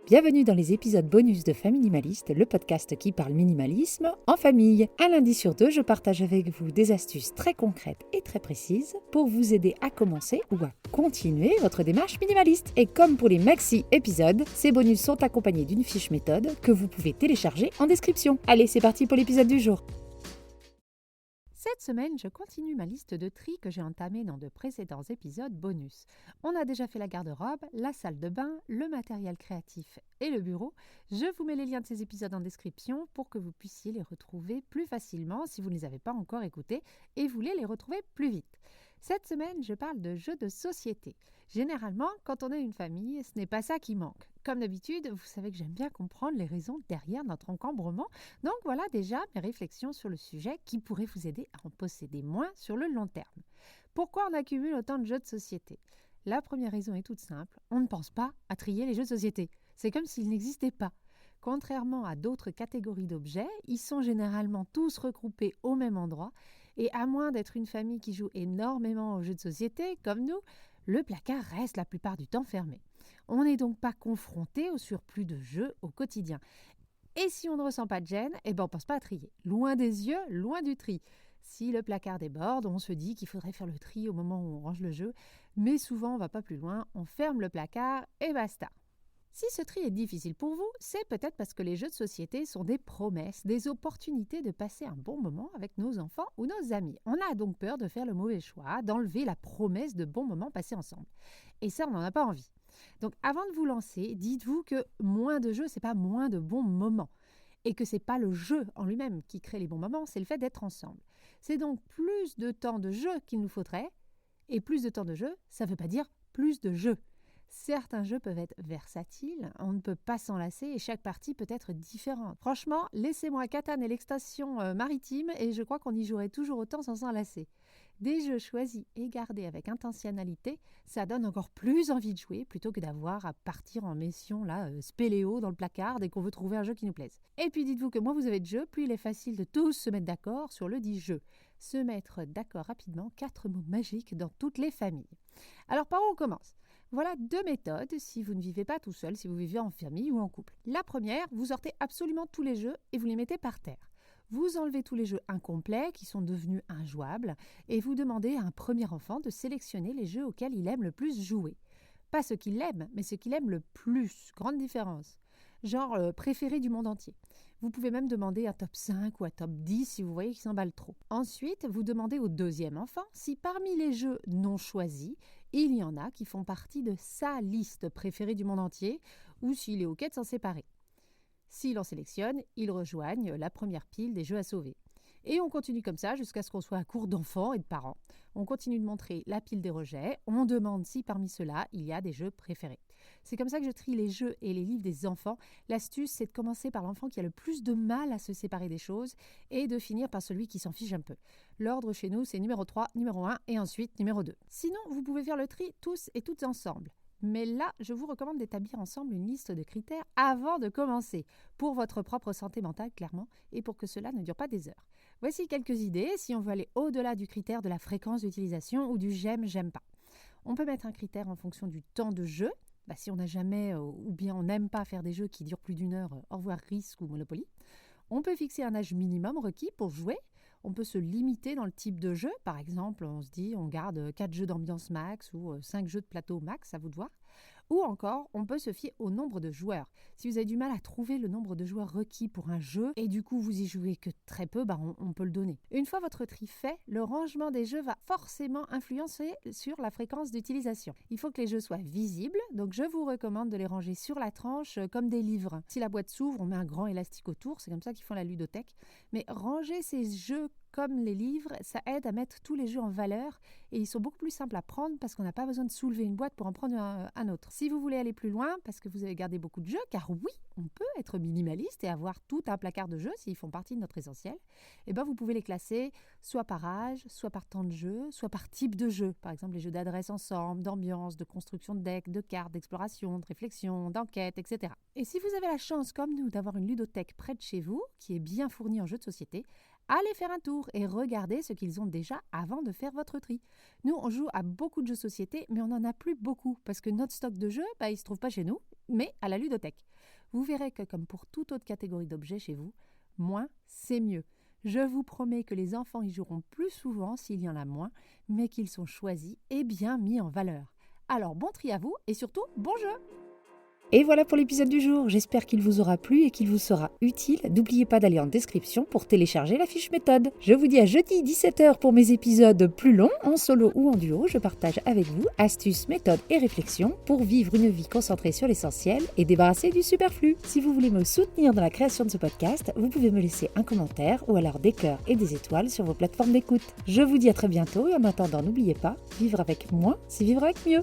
Bienvenue dans les épisodes bonus de Faminimaliste, le podcast qui parle minimalisme en famille. Un lundi sur deux, je partage avec vous des astuces très concrètes et très précises pour vous aider à commencer ou à continuer votre démarche minimaliste. Et comme pour les maxi-épisodes, ces bonus sont accompagnés d'une fiche méthode que vous pouvez télécharger en description. Allez, c'est parti pour l'épisode du jour. Cette semaine, je continue ma liste de tri que j'ai entamée dans de précédents épisodes bonus. On a déjà fait la garde-robe, la salle de bain, le matériel créatif et le bureau. Je vous mets les liens de ces épisodes en description pour que vous puissiez les retrouver plus facilement si vous ne les avez pas encore écoutés et voulez les retrouver plus vite. Cette semaine, je parle de jeux de société. Généralement, quand on est une famille, ce n'est pas ça qui manque. Comme d'habitude, vous savez que j'aime bien comprendre les raisons derrière notre encombrement. Donc voilà déjà mes réflexions sur le sujet qui pourraient vous aider à en posséder moins sur le long terme. Pourquoi on accumule autant de jeux de société ? La première raison est toute simple, on ne pense pas à trier les jeux de société. C'est comme s'ils n'existaient pas. Contrairement à d'autres catégories d'objets, ils sont généralement tous regroupés au même endroit et à moins d'être une famille qui joue énormément aux jeux de société, comme nous, le placard reste la plupart du temps fermé. On n'est donc pas confronté au surplus de jeux au quotidien. Et si on ne ressent pas de gêne, on ne pense pas à trier. Loin des yeux, loin du tri. Si le placard déborde, on se dit qu'il faudrait faire le tri au moment où on range le jeu, mais souvent on ne va pas plus loin, on ferme le placard et basta. Si ce tri est difficile pour vous, c'est peut-être parce que les jeux de société sont des promesses, des opportunités de passer un bon moment avec nos enfants ou nos amis. On a donc peur de faire le mauvais choix, d'enlever la promesse de bons moments passés ensemble. Et ça, on n'en a pas envie. Donc avant de vous lancer, dites-vous que moins de jeux, c'est pas moins de bons moments. Et que c'est pas le jeu en lui-même qui crée les bons moments, c'est le fait d'être ensemble. C'est donc plus de temps de jeu qu'il nous faudrait. Et plus de temps de jeu, ça ne veut pas dire plus de jeux. Certains jeux peuvent être versatiles, on ne peut pas s'en lasser et chaque partie peut être différente. Franchement, laissez-moi Catan et l'extension maritime et je crois qu'on y jouerait toujours autant sans s'en lasser. Des jeux choisis et gardés avec intentionnalité, ça donne encore plus envie de jouer plutôt que d'avoir à partir en mission spéléo dans le placard dès qu'on veut trouver un jeu qui nous plaise. Et puis dites-vous que moins vous avez de jeux, plus il est facile de tous se mettre d'accord sur le dit jeu. Se mettre d'accord rapidement, 4 mots magiques dans toutes les familles. Alors par où on commence ? Voilà 2 méthodes si vous ne vivez pas tout seul, si vous vivez en famille ou en couple. La première, vous sortez absolument tous les jeux et vous les mettez par terre. Vous enlevez tous les jeux incomplets qui sont devenus injouables et vous demandez à un premier enfant de sélectionner les jeux auxquels il aime le plus jouer. Pas ceux qu'il aime, mais ceux qu'il aime le plus. Grande différence. Genre préféré du monde entier. Vous pouvez même demander un top 5 ou un top 10 si vous voyez qu'il s'emballe trop. Ensuite, vous demandez au deuxième enfant si parmi les jeux non choisis, il y en a qui font partie de sa liste préférée du monde entier ou s'il est OK de s'en séparer. S'il en sélectionne, ils rejoignent la première pile des jeux à sauver. Et on continue comme ça jusqu'à ce qu'on soit à court d'enfants et de parents. On continue de montrer la pile des rejets. On demande si parmi ceux-là, il y a des jeux préférés. C'est comme ça que je trie les jeux et les livres des enfants. L'astuce, c'est de commencer par l'enfant qui a le plus de mal à se séparer des choses et de finir par celui qui s'en fiche un peu. L'ordre chez nous, c'est numéro 3, numéro 1 et ensuite numéro 2. Sinon, vous pouvez faire le tri tous et toutes ensemble. Mais là, je vous recommande d'établir ensemble une liste de critères avant de commencer, pour votre propre santé mentale clairement, et pour que cela ne dure pas des heures. Voici quelques idées si on veut aller au-delà du critère de la fréquence d'utilisation ou du j'aime pas. On peut mettre un critère en fonction du temps de jeu. Si on n'a jamais ou bien on n'aime pas faire des jeux qui durent plus d'une heure, au revoir Risk ou Monopoly. On peut fixer un âge minimum requis pour jouer. On peut se limiter dans le type de jeu. Par exemple, on se dit on garde 4 jeux d'ambiance max ou 5 jeux de plateau max, à vous de voir. Ou encore, on peut se fier au nombre de joueurs. Si vous avez du mal à trouver le nombre de joueurs requis pour un jeu et du coup vous y jouez que très peu, on peut le donner. Une fois votre tri fait, le rangement des jeux va forcément influencer sur la fréquence d'utilisation. Il faut que les jeux soient visibles, donc je vous recommande de les ranger sur la tranche comme des livres. Si la boîte s'ouvre, on met un grand élastique autour, c'est comme ça qu'ils font la ludothèque. Mais ranger ces jeux comme les livres, ça aide à mettre tous les jeux en valeur et ils sont beaucoup plus simples à prendre parce qu'on n'a pas besoin de soulever une boîte pour en prendre un autre. Si vous voulez aller plus loin, parce que vous avez gardé beaucoup de jeux, car oui, on peut être minimaliste et avoir tout un placard de jeux s'ils font partie de notre essentiel, vous pouvez les classer soit par âge, soit par temps de jeu, soit par type de jeu. Par exemple, les jeux d'adresse ensemble, d'ambiance, de construction de decks, de cartes, d'exploration, de réflexion, d'enquête, etc. Et si vous avez la chance, comme nous, d'avoir une ludothèque près de chez vous, qui est bien fournie en jeux de société, allez faire un tour et regardez ce qu'ils ont déjà avant de faire votre tri. Nous, on joue à beaucoup de jeux de société, mais on n'en a plus beaucoup parce que notre stock de jeux, il ne se trouve pas chez nous, mais à la ludothèque. vous verrez que comme pour toute autre catégorie d'objets chez vous, moins, c'est mieux. Je vous promets que les enfants y joueront plus souvent s'il y en a moins, mais qu'ils sont choisis et bien mis en valeur. Alors bon tri à vous et surtout bon jeu! Et voilà pour l'épisode du jour, j'espère qu'il vous aura plu et qu'il vous sera utile. N'oubliez pas d'aller en description pour télécharger la fiche méthode. Je vous dis à jeudi 17h pour mes épisodes plus longs, en solo ou en duo. Je partage avec vous astuces, méthodes et réflexions pour vivre une vie concentrée sur l'essentiel et débarrassée du superflu. Si vous voulez me soutenir dans la création de ce podcast, vous pouvez me laisser un commentaire ou alors des cœurs et des étoiles sur vos plateformes d'écoute. Je vous dis à très bientôt et en attendant, n'oubliez pas, vivre avec moins, c'est vivre avec mieux.